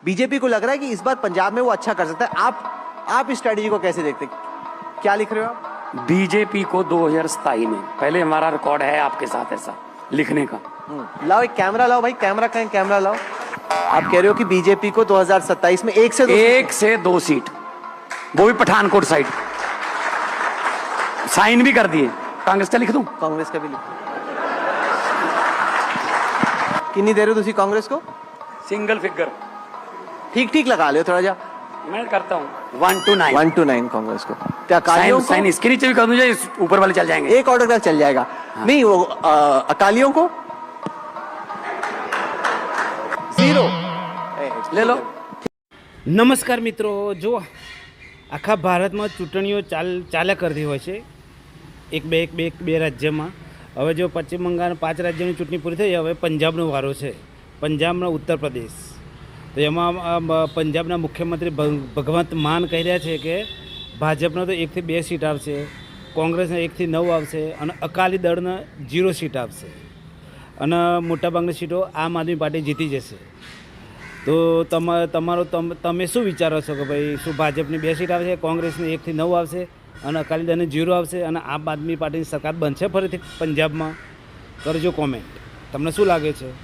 BJP को लग रहा है कि इस बार पंजाब में वो अच्छा कर सकता है। आप इस स्ट्रेटेजी को कैसे देखते हैं? क्या लिख रहे हो आप? बीजेपी को 2027 में, पहले हमारा रिकॉर्ड है आपके साथ ऐसा लिखने का। लाओ एक कैमरा लाओ भाई, कैमरा कहीं, कैमरा लाओ। आप कह रहे हो कि बीजेपी को 2027 में 1 से 2 सीट, वो भी पठानकोट साइड, साइन भी कर दिए। कांग्रेस का लिख दूं? कांग्रेस का भी लिखो। कितनी दे रहे हो तुसी कांग्रेस को? सिंगल फिगर ठीक ठीक लगा लियो थोड़ा जा। मैं करता हूं 1 to 9। 1 to 9 कांग्रेस को। क्या अकालियों को? साइन इसके नीचे भी कर दूं या ऊपर वाले चल जाएंगे? एक ऑर्डर का चल जाएगा। हाँ। नहीं वो अकालियों को 0 ले लो। નમસ્કાર મિત્રો, જો આખા ભારતમાં ચૂંટણીઓ ચાલ્યા કરતી હોય છે, એક બે રાજ્યમાં. હવે જો પશ્ચિમ બંગાળ 5 રાજ્યોની ચૂંટણી પૂરી થઈ, હવે પંજાબનો વારો છે, પંજાબનો ઉત્તર પ્રદેશ. તો એમાં પંજાબના મુખ્યમંત્રી ભગવંત માન કહી રહ્યા છે કે ભાજપનો તો 1 થી 2 સીટ આવશે, કોંગ્રેસને 1 થી 9 આવશે અને અકાલી દળને 0 સીટ આપશે અને મોટાભાગની સીટો આમ આદમી પાર્ટી જીતી જશે. તો તમે શું વિચારો છો કે ભાઈ શું ભાજપની 2 સીટ આવશે, કોંગ્રેસની 1 થી 9 આવશે અને અકાલી દળને 0 આવશે અને આમ આદમી પાર્ટીની સરકાર બનશે ફરીથી પંજાબમાં? કરજો કોમેન્ટ, તમને શું લાગે છે?